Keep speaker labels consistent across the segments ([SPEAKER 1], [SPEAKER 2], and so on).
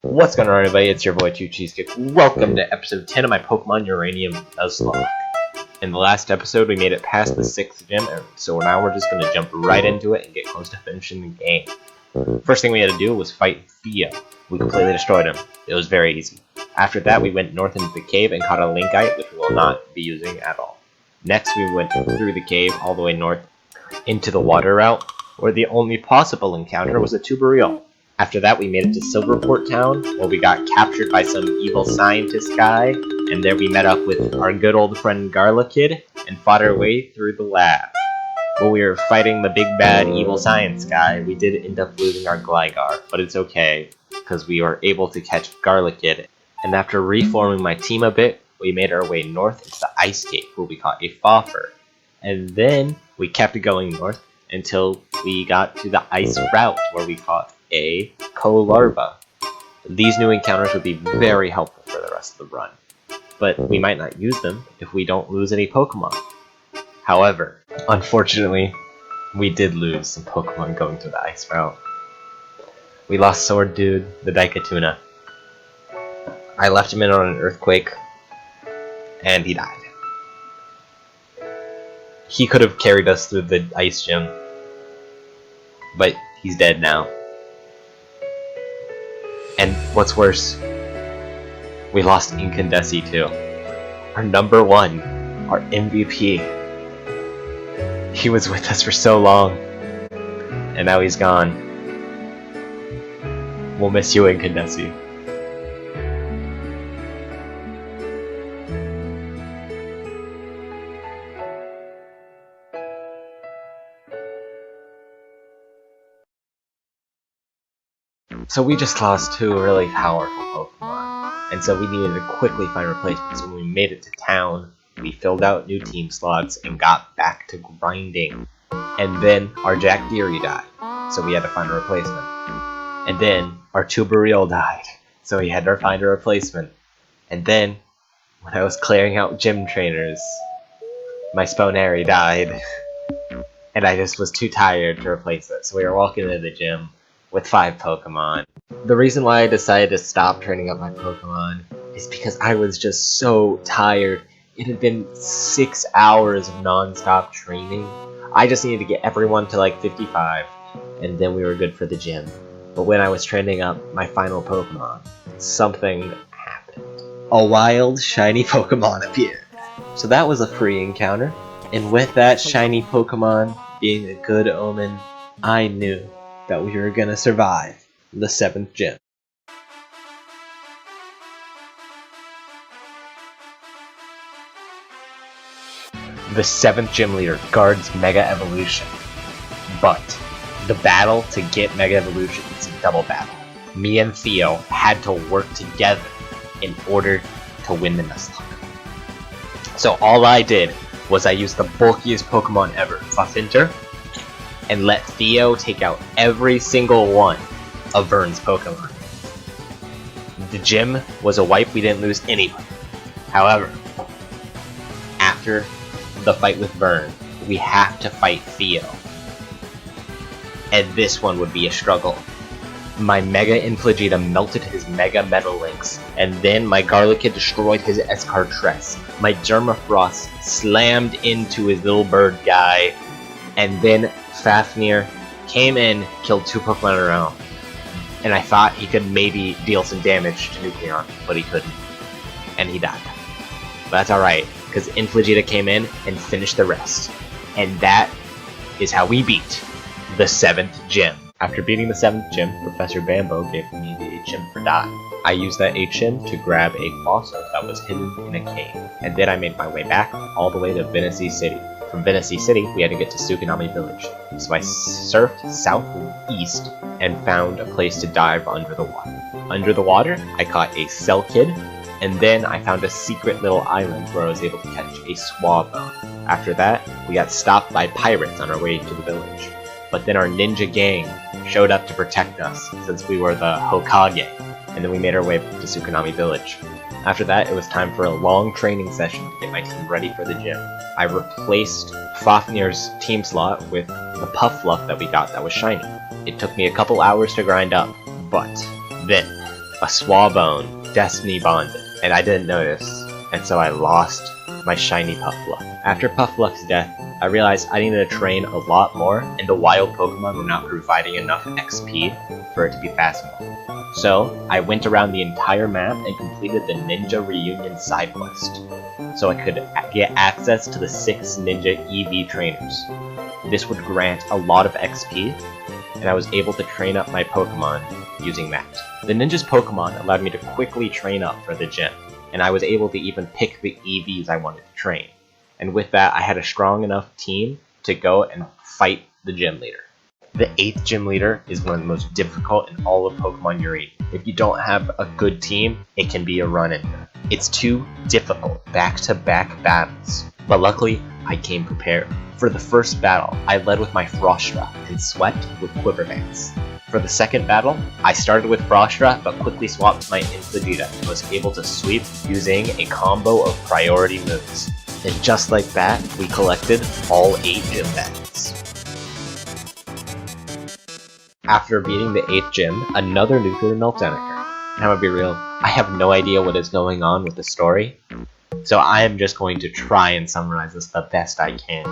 [SPEAKER 1] What's going on, everybody? It's your boy 2Cheesecake. Welcome to episode 10 of my Pokemon Uranium Nuzlocke. In the last episode, we made it past the 6th gym, so now we're just going to jump right into it and get close to finishing the game. First thing we had to do was fight Theo. We completely destroyed him. It was very easy. After that, we went north into the cave and caught a Linkite, which we will not be using at all. Next, we went through the cave all the way north into the water route, where the only possible encounter was a Tubareel. After that, we made it to Silverport Town, where we got captured by some evil scientist guy, and there we met up with our good old friend Garlickid, and fought our way through the lab. While we were fighting the big bad evil science guy, we did end up losing our Gligar, but it's okay, because we were able to catch Garlickid, and after reforming my team a bit, we made our way north into the Ice Cave, where we caught a Foffer. And then, we kept going north until we got to the Ice Route, where we caught a Colarva. These new encounters would be very helpful for the rest of the run, but we might not use them if we don't lose any Pokemon. However, unfortunately, we did lose some Pokemon going through the Ice Route. We lost Sword Dude, the Daikatuna. I left him in on an earthquake, and he died. He could have carried us through the Ice Gym, but he's dead now. And what's worse, we lost Incandescent too. Our number one, our MVP. He was with us for so long, and now he's gone. We'll miss you, Incandescent. So we just lost two really powerful Pokemon, and so we needed to quickly find replacements. When we made it to town, we filled out new team slots and got back to grinding. And then our Jack Deary died, so we had to find a replacement. And then our Tubareel died, so we had to find a replacement. And then, when I was clearing out gym trainers, my Spinary died, and I just was too tired to replace it. So we were walking into the gym with 5 Pokemon. The reason why I decided to stop training up my Pokemon is because I was just so tired. It had been 6 hours of non-stop training. I just needed to get everyone to like 55, and then we were good for the gym. But when I was training up my final Pokemon, something happened. A wild, shiny Pokemon appeared. So that was a free encounter, and with that shiny Pokemon being a good omen, I knew that we were gonna survive the 7th gym. The 7th gym leader guards Mega Evolution, but the battle to get Mega Evolution is a double battle. Me and Theo had to work together in order to win the Nuzlocke. So all I did was I used the bulkiest Pokemon ever, Fluffinter, and let Theo take out every single one of Vern's Pokemon. The gym was a wipe, we didn't lose anybody. However, after the fight with Vern, we have to fight Theo. And this one would be a struggle. My Mega Infligita melted his Mega Metal Links, and then my Garlickid destroyed his Escartress. My Germafrost slammed into his little bird guy, and then Fafnir came in, killed 2 Pokemon in a row, and I thought he could maybe deal some damage to Nucleon, but he couldn't, and he died. But that's alright, because Infligita came in and finished the rest, and that is how we beat the 7th gym. After beating the 7th gym, Professor Bambo gave me the HM for Dot. I used that HM to grab a fossil that was hidden in a cave, and then I made my way back all the way to Venusaur City. From Venusaur City, we had to get to Tsukunami Village, so I surfed southeast and found a place to dive under the water. Under the water, I caught a Selkid, and then I found a secret little island where I was able to catch a Swabone. After that, we got stopped by pirates on our way to the village, but then our ninja gang showed up to protect us since we were the Hokage, and then we made our way to Tsukunami Village. After that, it was time for a long training session to get my team ready for the gym. I replaced Fafnir's team slot with the Puffluff that we got that was shiny. It took me a couple hours to grind up, but then a Swabone, Destiny Bonded, and I didn't notice, and so I lost my shiny Puffluck. After Puffluck's death, I realized I needed to train a lot more, and the wild Pokemon were not providing enough XP for it to be fast enough. So, I went around the entire map and completed the Ninja Reunion side quest, so I could get access to the 6 Ninja EV trainers. This would grant a lot of XP, and I was able to train up my Pokemon using that. The Ninja's Pokemon allowed me to quickly train up for the gym, and I was able to even pick the EVs I wanted to train. And with that, I had a strong enough team to go and fight the gym leader. The 8th gym leader is one of the most difficult in all of Pokemon Urayne. If you don't have a good team, it can be a run-in. It's 2 difficult back-to-back battles, but luckily, I came prepared. For the first battle, I led with my Frostra and swept with Quivervance. For the second battle, I started with Frostra but quickly swapped my Infligita and was able to sweep using a combo of priority moves. And just like that, we collected all 8 gym bags. After beating the 8th gym, another nuclear meltdown occurred. And I'm gonna be real, I have no idea what is going on with the story, so I am just going to try and summarize this the best I can.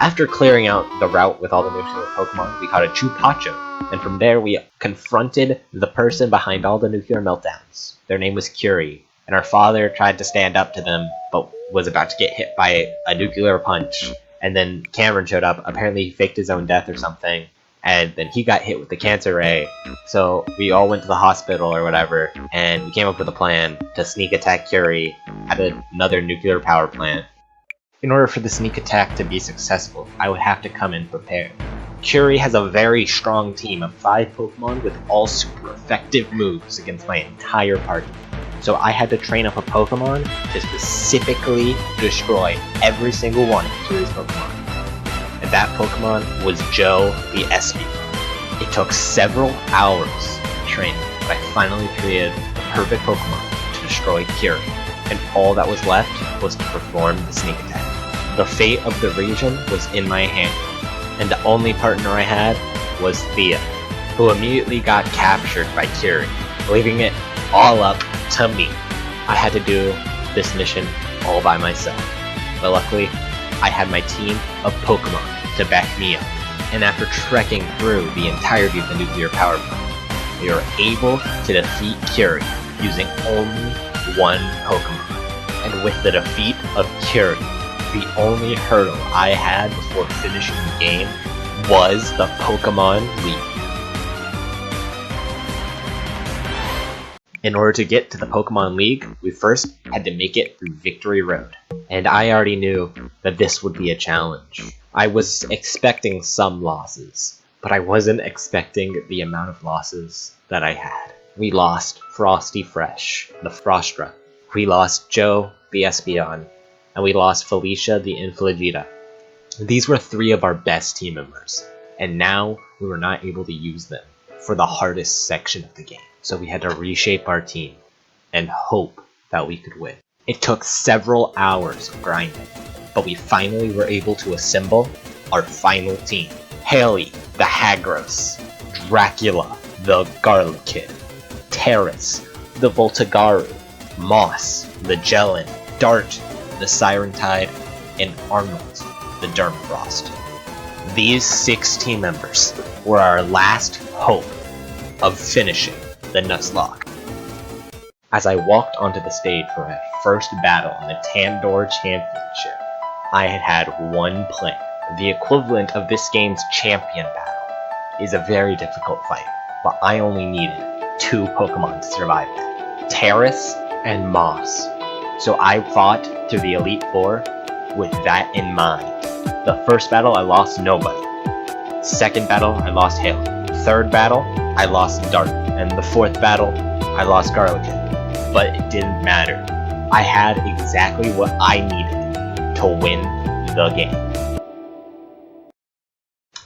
[SPEAKER 1] After clearing out the route with all the nuclear Pokemon, we caught a Chupacho, and from there we confronted the person behind all the nuclear meltdowns. Their name was Curie, and our father tried to stand up to them, but was about to get hit by a nuclear punch. And then Cameron showed up, apparently he faked his own death or something, and then he got hit with the cancer ray. So we all went to the hospital or whatever, and we came up with a plan to sneak attack Curie at another nuclear power plant. In order for the sneak attack to be successful, I would have to come in prepared. Curie has a very strong team of 5 Pokemon with all super effective moves against my entire party. So I had to train up a Pokemon to specifically destroy every single one of Curie's Pokemon. And that Pokemon was Joe the Espio. It took several hours of training, but I finally created the perfect Pokemon to destroy Curie. And all that was left was to perform the sneak attack. The fate of the region was in my hand, and the only partner I had was Thea, who immediately got captured by Curie, leaving it all up to me. I had to do this mission all by myself, but luckily I had my team of Pokemon to back me up, and after trekking through the entirety of the nuclear power plant, we were able to defeat Curie using only 1 Pokemon. And with the defeat of Curie, the only hurdle I had before finishing the game was the Pokémon League. In order to get to the Pokémon League, we first had to make it through Victory Road, and I already knew that this would be a challenge. I was expecting some losses, but I wasn't expecting the amount of losses that I had. We lost Frosty Fresh, the Frostra. We lost Joe, the Espeon, and we lost Felicia, the Infligita. These were 3 of our best team members, and now we were not able to use them for the hardest section of the game. So we had to reshape our team and hope that we could win. It took several hours of grinding, but we finally were able to assemble our final team. Haley, the Hagros, Dracula, the Garlic Kid, Terrace, the Voltagaru, Moss, the Jellin, Dart, the Siren Tide, and Arnold, the Dermfrost. These 6 team members were our last hope of finishing the Nuzlocke. As I walked onto the stage for my first battle in the Tandor Championship, I had one plan. The equivalent of this game's champion battle is a very difficult fight, but I only needed 2 Pokemon to survive it, Terrace and Moss. So I fought through the Elite Four with that in mind. The first battle I lost nobody. Second battle I lost Haley. Third battle I lost Dart. And the 4th battle I lost Garlic. But it didn't matter. I had exactly what I needed to win the game.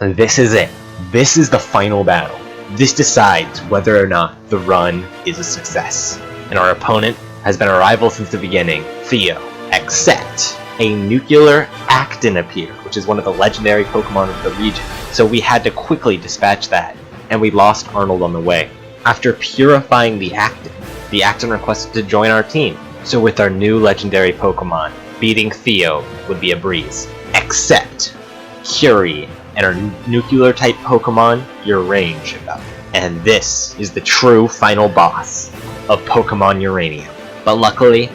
[SPEAKER 1] And this is it. This is the final battle. This decides whether or not the run is a success. And our opponent has been a rival since the beginning, Theo, except a nuclear Actin appeared, which is one of the legendary Pokemon of the region. So we had to quickly dispatch that, and we lost Arnold on the way. After purifying the Actin, The Acton requested to join our team, so with our new legendary Pokemon, beating Theo would be a breeze. Except Curie and our nuclear-type Pokemon, Urayne, showed up. And this is the true final boss of Pokemon Uranium. But luckily,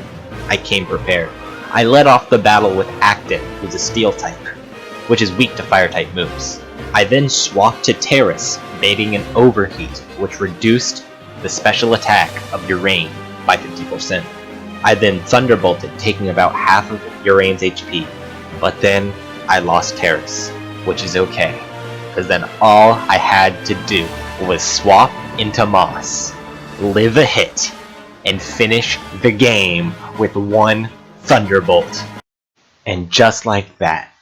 [SPEAKER 1] I came prepared. I led off the battle with Acton, who's a Steel type, which is weak to Fire-type moves. I then swapped to Terrace, baiting an Overheat, which reduced the special attack of Urayne by 50%. I then Thunderbolted, taking about half of Urayne's HP, but then I lost Terrace, which is okay, because then all I had to do was swap into Moss, live a hit, and finish the game with one Thunderbolt. And just like that,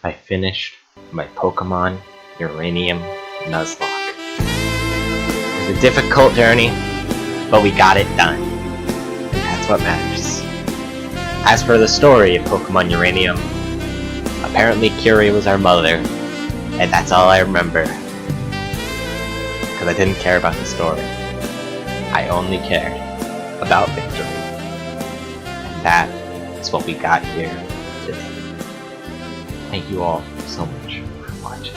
[SPEAKER 1] I finished my Pokemon Uranium Nuzlocke. It was a difficult journey, but we got it done. And that's what matters. As for the story of Pokemon Uranium, apparently Curie was our mother, and that's all I remember. Because I didn't care about the story. I only cared about victory. And that is what we got here today. Thank you all so much for watching.